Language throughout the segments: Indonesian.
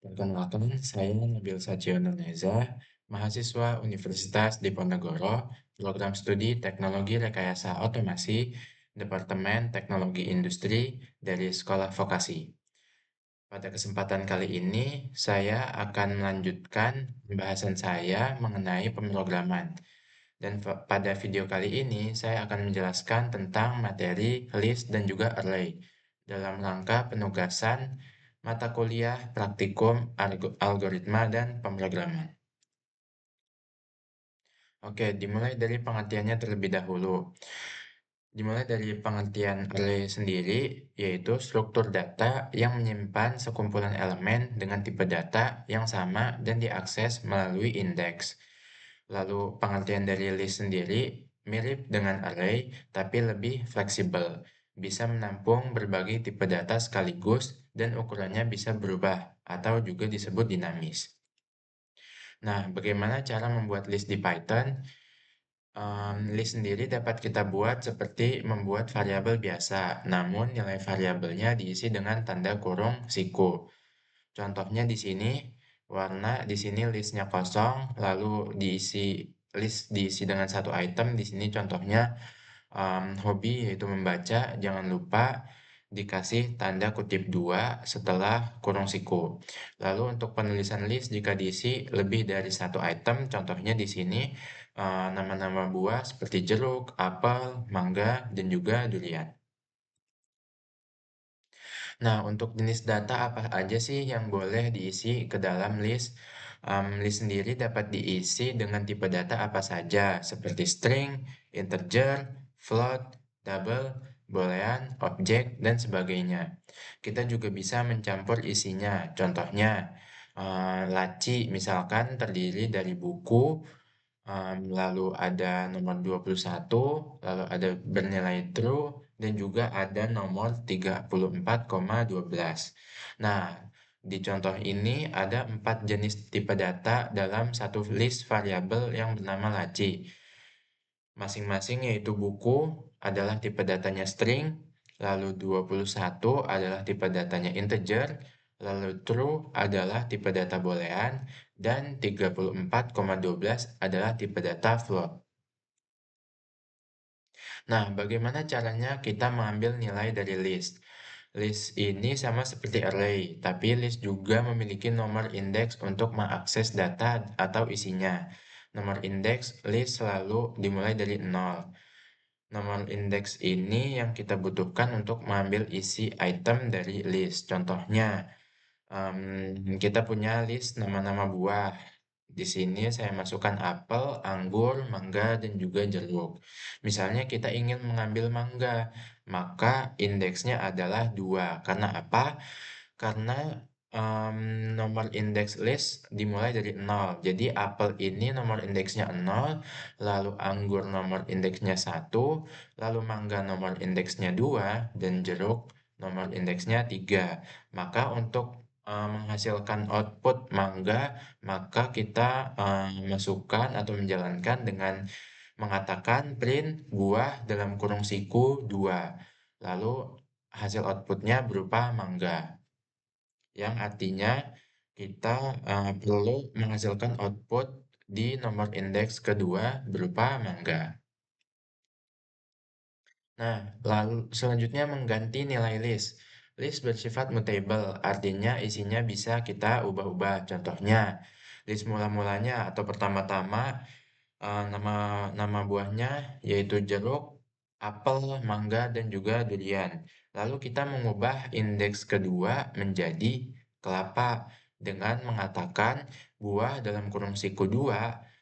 Perkenalkan, saya Nabil Sajiono Neza, mahasiswa Universitas Diponegoro, program studi Teknologi Rekayasa Otomasi, Departemen Teknologi Industri dari Sekolah Vokasi. Pada kesempatan kali ini, saya akan melanjutkan pembahasan saya mengenai pemrograman. Dan pada video kali ini, saya akan menjelaskan tentang materi list dan juga array dalam rangka penugasan mata kuliah praktikum algoritma dan pemrograman. Oke, dimulai dari pengertiannya terlebih dahulu. Dimulai dari pengertian array sendiri, yaitu struktur data yang menyimpan sekumpulan elemen dengan tipe data yang sama dan diakses melalui indeks. Lalu pengertian dari list sendiri mirip dengan array, tapi lebih fleksibel. Bisa menampung berbagai tipe data sekaligus dan ukurannya bisa berubah atau juga disebut dinamis. Nah, bagaimana cara membuat list di Python? List sendiri dapat kita buat seperti membuat variabel biasa, namun nilai variabelnya diisi dengan tanda kurung siku. Contohnya di sini, warna di sini listnya kosong, lalu diisi dengan satu item. Di sini contohnya hobi yaitu membaca. Jangan lupa dikasih tanda kutip 2 setelah kurung siku. Lalu untuk penulisan list jika diisi lebih dari satu item, contohnya di sini nama-nama buah seperti jeruk, apel, mangga, dan juga durian. Nah, untuk jenis data apa aja sih yang boleh diisi ke dalam list? List sendiri dapat diisi dengan tipe data apa saja, seperti string, integer, float, double, boolean, objek, dan sebagainya. Kita juga bisa mencampur isinya. Contohnya, laci misalkan terdiri dari buku, lalu ada nomor 21, lalu ada bernilai true, dan juga ada nomor 34,12. Nah, di contoh ini ada 4 jenis tipe data dalam satu list variabel yang bernama laci. Masing-masing yaitu buku adalah tipe datanya string, lalu 21 adalah tipe datanya integer, lalu true adalah tipe data boolean, dan 34,12 adalah tipe data float. Nah, bagaimana caranya kita mengambil nilai dari list? List ini sama seperti array, tapi list juga memiliki nomor indeks untuk mengakses data atau isinya. Nomor indeks list selalu dimulai dari 0. Nomor indeks ini yang kita butuhkan untuk mengambil isi item dari list. Contohnya, kita punya list nama-nama buah. Di sini saya masukkan apel, anggur, mangga, dan juga jeruk. Misalnya kita ingin mengambil mangga, maka indeksnya adalah 2. Karena apa? Karena nomor indeks list dimulai dari 0. Jadi apel ini nomor indeksnya 0, lalu anggur nomor indeksnya 1, lalu mangga nomor indeksnya 2, dan jeruk nomor indeksnya 3. Maka untuk menghasilkan output mangga, maka kita masukkan atau menjalankan dengan mengatakan print buah dalam kurung siku 2. Lalu hasil outputnya berupa mangga, yang artinya kita perlu menghasilkan output di nomor indeks kedua berupa mangga. Nah, lalu selanjutnya mengganti nilai list. List bersifat mutable, artinya isinya bisa kita ubah-ubah. Contohnya, list mula-mulanya atau pertama-tama nama nama buahnya yaitu jeruk, apel, mangga, dan juga durian. Lalu kita mengubah indeks kedua menjadi kelapa dengan mengatakan buah dalam kurung siku 2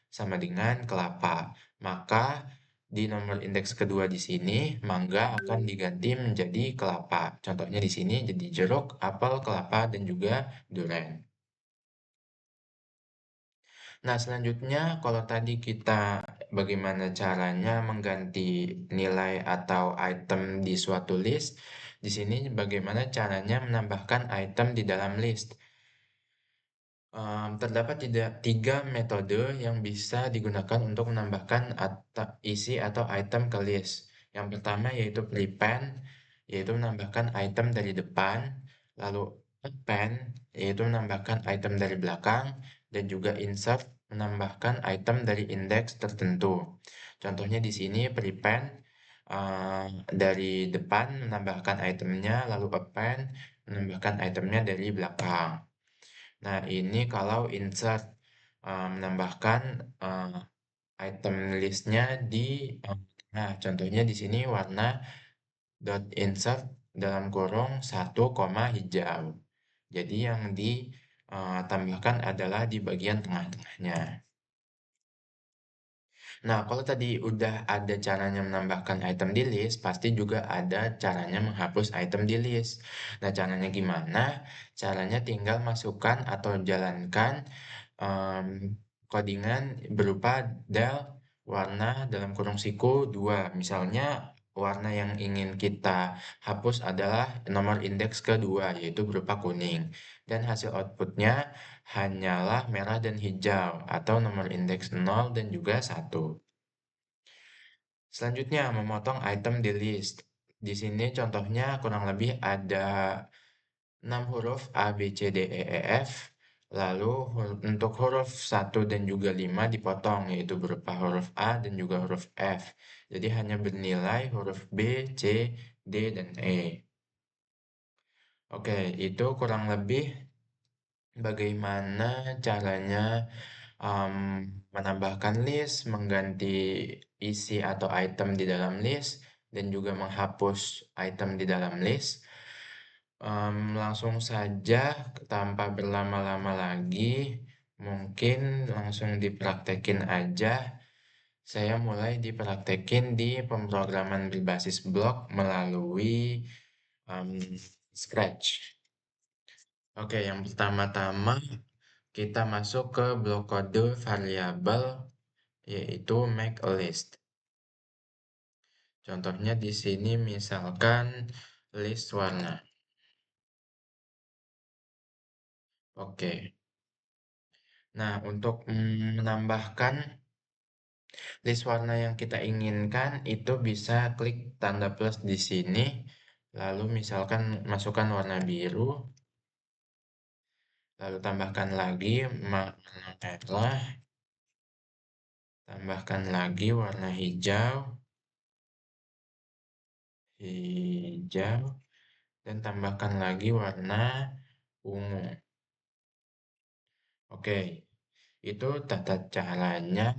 sama dengan kelapa. Maka di nomor indeks kedua di sini mangga akan diganti menjadi kelapa. Contohnya di sini jadi jeruk, apel, kelapa, dan juga durian. Nah, selanjutnya kalau tadi kita bagaimana caranya mengganti nilai atau item di suatu list, di sini bagaimana caranya menambahkan item di dalam list. Terdapat tiga metode yang bisa digunakan untuk menambahkan isi atau item ke list. Yang pertama yaitu prepend, yaitu menambahkan item dari depan, lalu Append yaitu menambahkan item dari belakang dan juga insert menambahkan item dari indeks tertentu. Contohnya di sini prepend dari depan menambahkan itemnya, lalu append menambahkan itemnya dari belakang. Nah, ini kalau insert menambahkan item listnya di nah, contohnya di sini warna dot insert dalam kurung 1, hijau. Jadi yang ditambahkan adalah di bagian tengah-tengahnya. Nah, kalau tadi udah ada caranya menambahkan item di list, pasti juga ada caranya menghapus item di list. Nah, caranya gimana? Caranya tinggal masukkan atau jalankan em, codingan berupa del warna dalam kurung siku 2. Misalnya warna yang ingin kita hapus adalah nomor indeks kedua, yaitu berupa kuning. Dan hasil outputnya hanyalah merah dan hijau, atau nomor indeks 0 dan juga 1. Selanjutnya, memotong item di list. Di sini contohnya kurang lebih ada 6 huruf A, B, C, D, E, E, F. Lalu untuk huruf 1 dan juga 5 dipotong, yaitu berupa huruf A dan juga huruf F. Jadi hanya bernilai huruf B, C, D, dan E. Oke, itu kurang lebih bagaimana caranya um, menambahkan list, mengganti isi atau item di dalam list, dan juga menghapus item di dalam list. Langsung saja tanpa berlama-lama lagi, mungkin langsung dipraktekin aja. Saya mulai dipraktekin di pemrograman berbasis blok melalui um, Scratch. Oke, yang pertama-tama kita masuk ke blok kode variabel yaitu make a list. Contohnya di sini misalkan list warna. Oke. Nah, untuk menambahkan list warna yang kita inginkan itu bisa klik tanda plus di sini. Lalu misalkan masukkan warna biru. Lalu tambahkan lagi warna merah. Tambahkan lagi warna hijau. Hijau. Dan tambahkan lagi warna ungu. Oke, itu tata caranya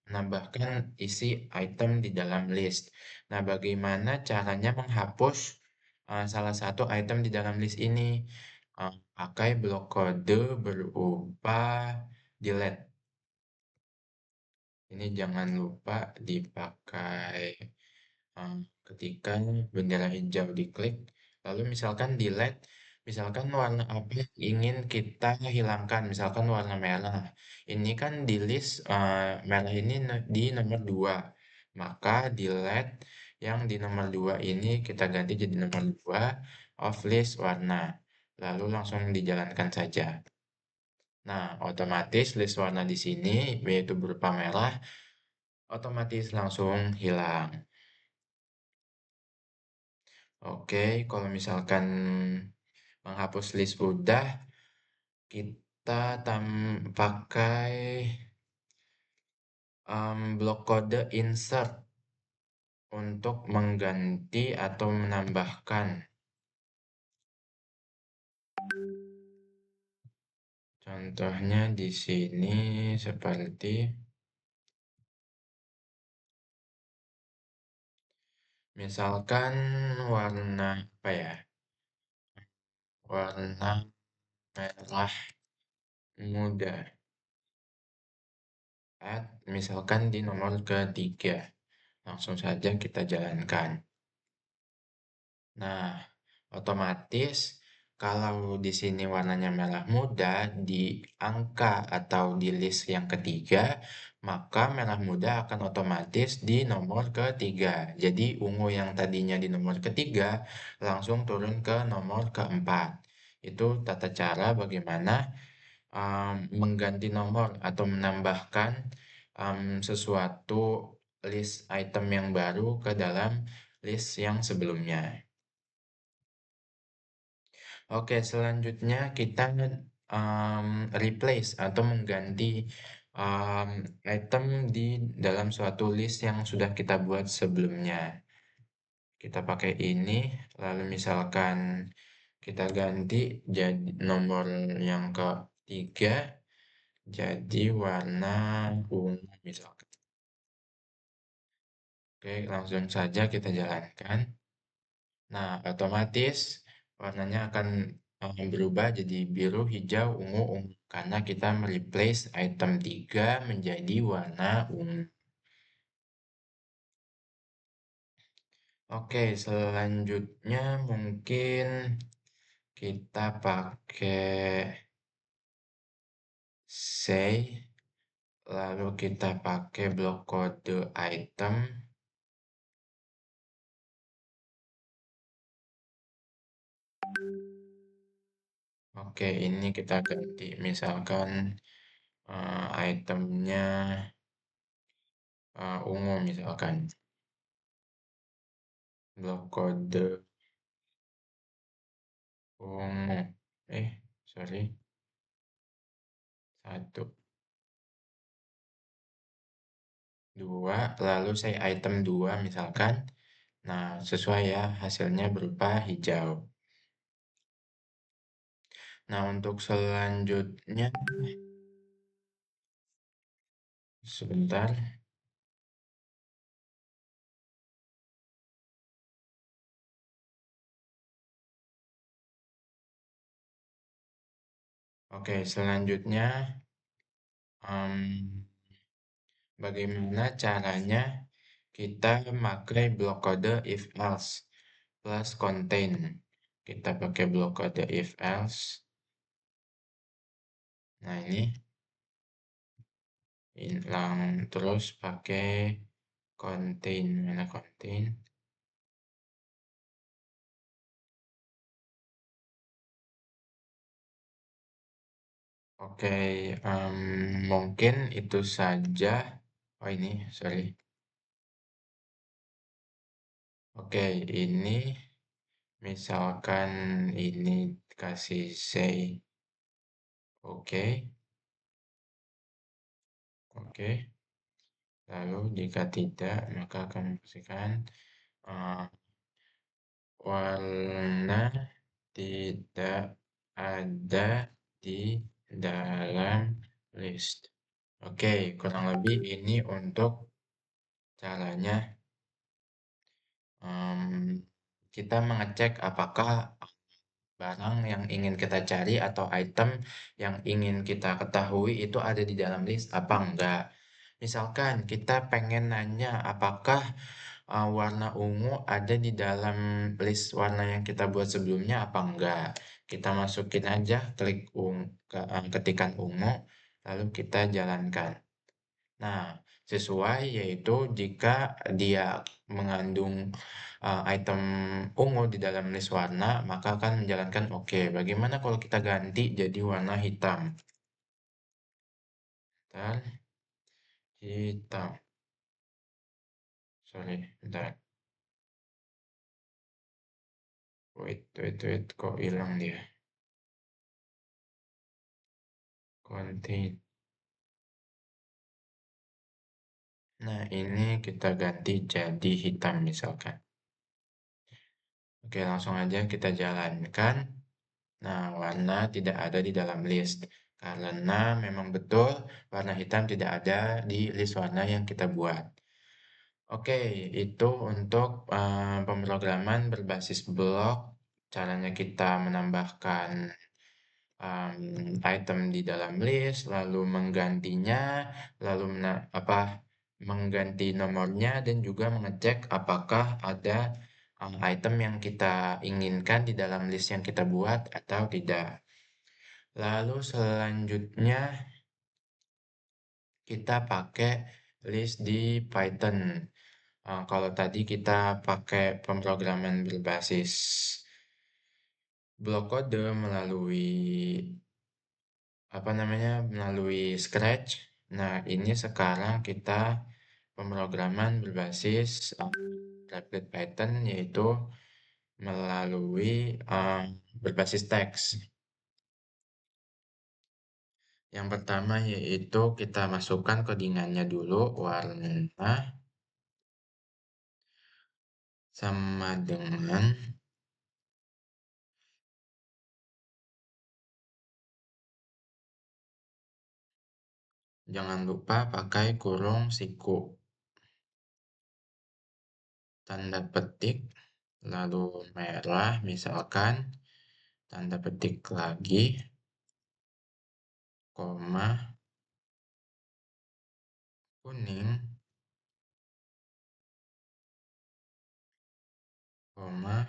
menambahkan isi item di dalam list. Nah, bagaimana caranya menghapus salah satu item di dalam list ini? Pakai blok kode berupa delete. Ini jangan lupa dipakai ketika bendera hijau diklik. Lalu misalkan delete, misalkan warna apa yang ingin kita hilangkan, misalkan warna merah. Ini kan di list merah ini di nomor 2. Maka delete yang di nomor 2 ini kita ganti jadi nomor 2 of list warna. Lalu langsung dijalankan saja. Nah, otomatis list warna di sini yaitu berupa merah otomatis langsung hilang. Oke, kalau misalkan menghapus list udah, kita pakai blok kode insert untuk mengganti atau menambahkan. Contohnya di sini seperti misalkan warna apa ya? Warna merah muda. Add misalkan di nomor ketiga. Langsung saja kita jalankan. Nah, otomatis kalau di sini warnanya merah muda di angka atau di list yang ketiga, maka merah muda akan otomatis di nomor ketiga. Jadi ungu yang tadinya di nomor ketiga langsung turun ke nomor keempat. Itu tata cara bagaimana mengganti nomor atau menambahkan sesuatu list item yang baru ke dalam list yang sebelumnya. Oke, selanjutnya kita replace atau mengganti um, item di dalam suatu list yang sudah kita buat sebelumnya. Kita pakai ini, lalu misalkan kita ganti jadi nomor yang ketiga jadi warna ungu misalkan. Oke, langsung saja kita jalankan. Nah, otomatis warnanya akan berubah jadi biru, hijau, ungu, ungu. Karena kita mereplace item 3 menjadi warna ungu. Oke, selanjutnya mungkin kita pakai say, lalu kita pakai blok kode item. Oke, ini kita ganti. Misalkan itemnya ungu misalkan. Blok kode ungu. Sorry. Satu, dua, lalu saya item 2 misalkan. Nah, sesuai ya, hasilnya berupa hijau. Nah, untuk selanjutnya, sebentar. Oke, selanjutnya, em, bagaimana caranya kita memakai blok kode if else plus contain. Kita pakai blok kode if else. Nah, ini hilang terus pakai contain. Mana contain? Oke, mungkin itu saja. Oh ini, sorry. Oke, ini misalkan ini kasih say. Oke, oke. Lalu jika tidak, maka akan pastikan uh, warna tidak ada di dalam list. Oke, kurang lebih ini untuk caranya kita mengecek apakah barang yang ingin kita cari atau item yang ingin kita ketahui itu ada di dalam list apa enggak. Misalkan kita pengen nanya apakah warna ungu ada di dalam list warna yang kita buat sebelumnya apa enggak. Kita masukin aja, klik ketikan ungu, lalu kita jalankan. Nah, sesuai yaitu jika dia mengandung item ungu di dalam list warna, maka akan menjalankan oke. Bagaimana kalau kita ganti jadi warna hitam? Bentar, hitam. Sorry, bentar. Wait, kok hilang dia? Contain. Nah, ini kita ganti jadi hitam misalkan. Oke, langsung aja kita jalankan. Nah, warna tidak ada di dalam list. Karena memang betul warna hitam tidak ada di list warna yang kita buat. Oke, itu untuk pemrograman berbasis blok. Caranya kita menambahkan item di dalam list, lalu menggantinya, lalu mengganti nomornya, dan juga mengecek apakah ada item yang kita inginkan di dalam list yang kita buat atau tidak. Lalu selanjutnya kita pakai list di Python. Kalau tadi kita pakai pemrograman berbasis blok kode melalui melalui Scratch. Nah, ini sekarang kita pemrograman berbasis Rapid Python yaitu melalui berbasis teks. Yang pertama yaitu kita masukkan codingannya dulu, warna sama dengan, jangan lupa pakai kurung siku, tanda petik, lalu merah misalkan, tanda petik lagi, koma, kuning, koma,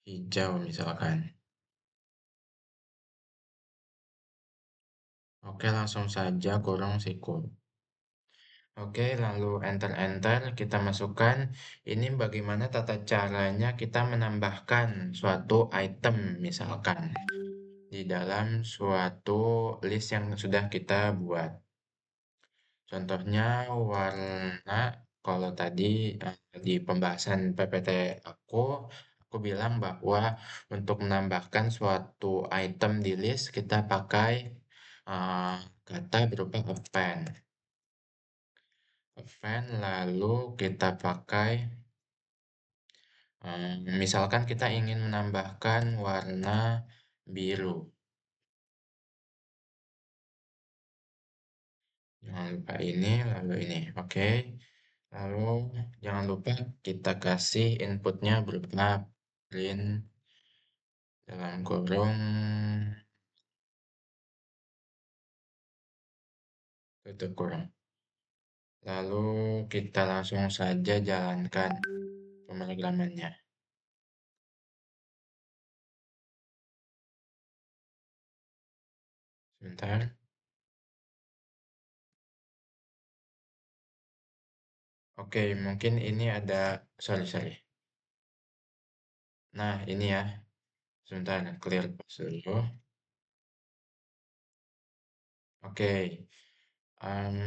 hijau misalkan. Oke, langsung saja kurung siku. Oke, lalu enter-enter kita masukkan. Ini bagaimana tata caranya kita menambahkan suatu item misalkan di dalam suatu list yang sudah kita buat. Contohnya warna, kalau tadi di pembahasan PPT aku bilang bahwa untuk menambahkan suatu item di list kita pakai eh, kata berupa append. Append lalu kita pakai, misalkan kita ingin menambahkan warna biru. Jangan lupa ini, lalu ini. Oke. Lalu jangan lupa kita kasih inputnya berupa print dalam kurung tutup kurung. Lalu kita langsung saja jalankan pemrogramannya. Sebentar. Oke, mungkin ini ada, sorry, sorry. Nah, ini ya. Sebentar, clear dulu. Oke. Em,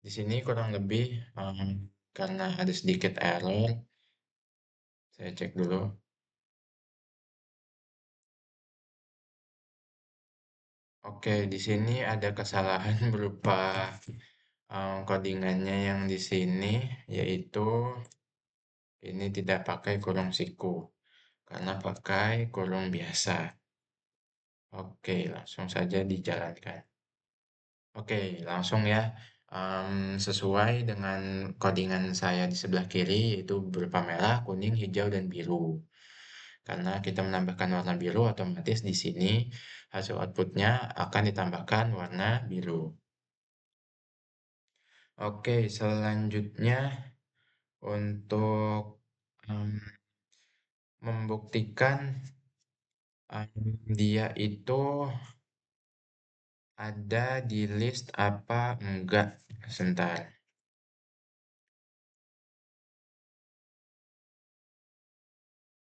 di sini kurang lebih karena ada sedikit error, saya cek dulu. Oke, di sini ada kesalahan berupa codingannya yang di sini, yaitu ini tidak pakai kurung siku, karena pakai kurung biasa. Oke, langsung saja dijalankan. Oke, langsung ya. Sesuai dengan codingan saya di sebelah kiri, yaitu berupa merah, kuning, hijau, dan biru. Karena kita menambahkan warna biru, otomatis di sini hasil outputnya akan ditambahkan warna biru. Oke, selanjutnya untuk em, membuktikan dia itu ada di list apa enggak. Sebentar,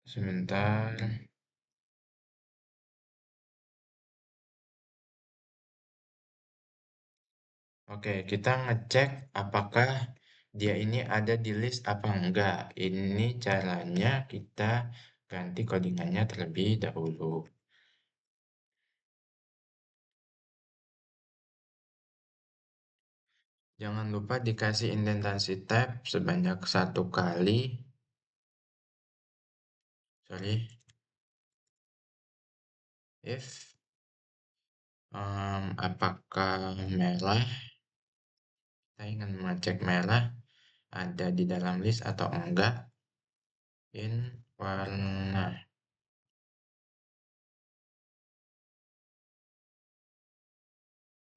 sebentar. Oke, kita ngecek apakah dia ini ada di list apa enggak. Ini caranya kita ganti codingannya terlebih dahulu. Jangan lupa dikasih indentasi tab sebanyak 1 kali. Sorry, if apakah merah, kita ingin mengecek merah ada di dalam list atau enggak, in warna,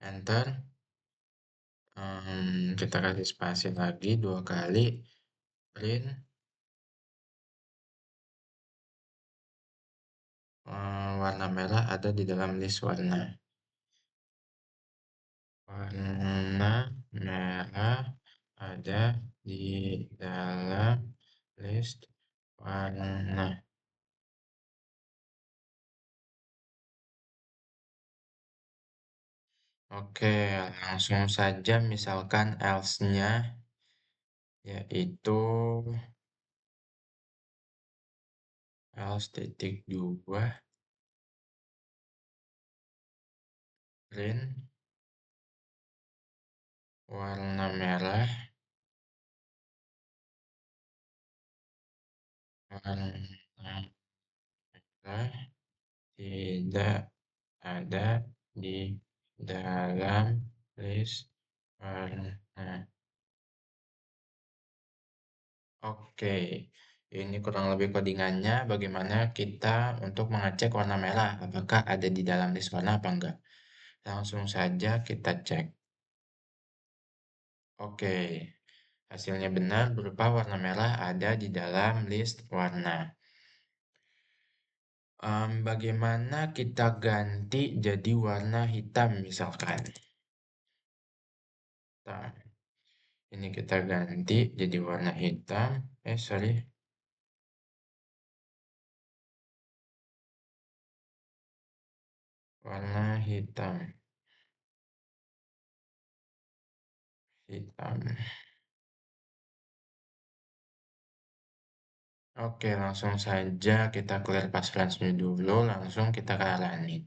enter. Kita kasih spasi lagi 2 kali, print warna merah ada di dalam list warna. Warna merah ada di dalam list warna. Oke, langsung saja misalkan else-nya yaitu L titik 2 print warna merah, warna merah tidak ada di dalam list warna. Oke, ini kurang lebih codingannya bagaimana kita untuk mengecek warna merah, apakah ada di dalam list warna apa enggak. Langsung saja kita cek. Oke, hasilnya benar berupa warna merah ada di dalam list warna. Bagaimana kita ganti jadi warna hitam misalkan? Nah, ini kita ganti jadi warna hitam. Sorry. Warna hitam. Hitam. Oke, langsung saja kita clear password dulu, langsung kita ke running.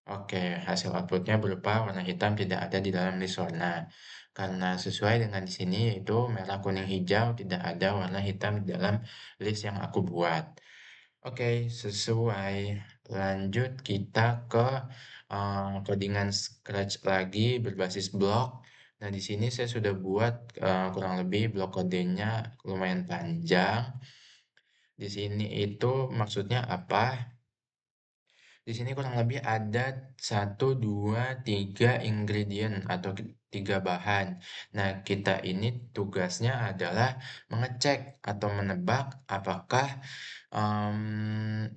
Oke, hasil outputnya berupa warna hitam tidak ada di dalam list warna. Karena sesuai dengan di sini yaitu merah, kuning, hijau tidak ada warna hitam di dalam list yang aku buat. Oke, sesuai. Lanjut kita ke codingan Scratch lagi berbasis blok. Nah, di sini saya sudah buat kurang lebih blok kodenya lumayan panjang. Di sini itu maksudnya apa? Di sini kurang lebih ada satu, 2, 3 ingredient atau tiga bahan. Nah, kita ini tugasnya adalah mengecek atau menebak apakah em,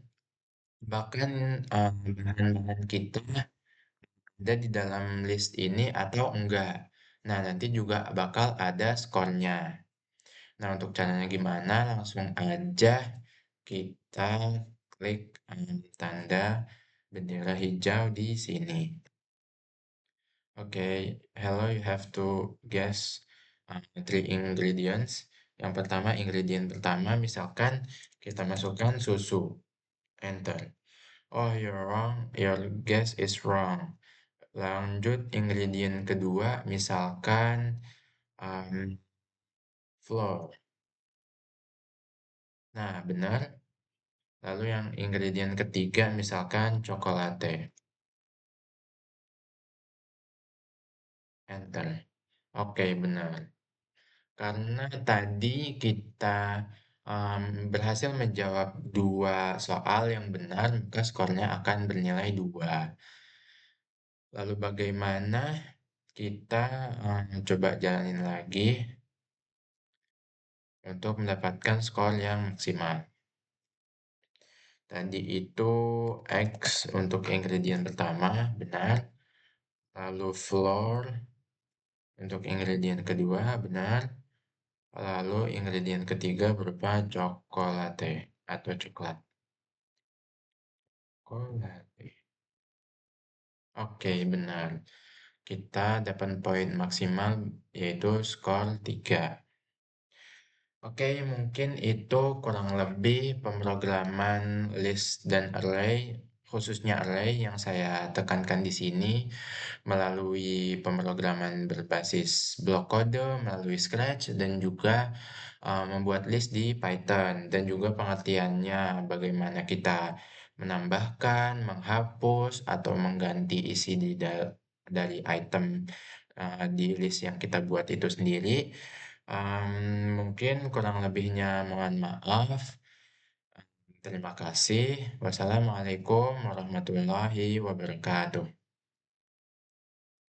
bahkan bahan-bahan kita ada di dalam list ini atau enggak. Nah, nanti juga bakal ada skornya. Nah, untuk caranya gimana? Langsung aja kita klik tanda bendera hijau di sini. Oke, hello, you have to guess three ingredients. Yang pertama, ingredient pertama, misalkan kita masukkan susu. Enter. Oh, you're wrong. Your guess is wrong. Lanjut, ingredient kedua, misalkan flour. Nah, benar. Lalu yang ingredient ketiga misalkan coklat. Enter. Oke, benar. Karena tadi kita berhasil menjawab dua soal yang benar, maka skornya akan bernilai 2. Lalu bagaimana kita coba jalanin lagi untuk mendapatkan skor yang maksimal. Tadi itu X untuk ingredient pertama, benar. Lalu flour untuk ingredient kedua, benar. Lalu ingredient ketiga berupa coklat atau coklat. Coklat. Oke, benar. Kita dapat poin maksimal yaitu skor 3. Oke, mungkin itu kurang lebih pemrograman list dan array, khususnya array yang saya tekankan di sini melalui pemrograman berbasis blok kode, melalui Scratch, dan juga membuat list di Python, dan juga pengertiannya bagaimana kita menambahkan, menghapus, atau mengganti isi dari item di list yang kita buat itu sendiri. Mungkin kurang lebihnya mohon maaf. Terima kasih. Wassalamualaikum warahmatullahi wabarakatuh.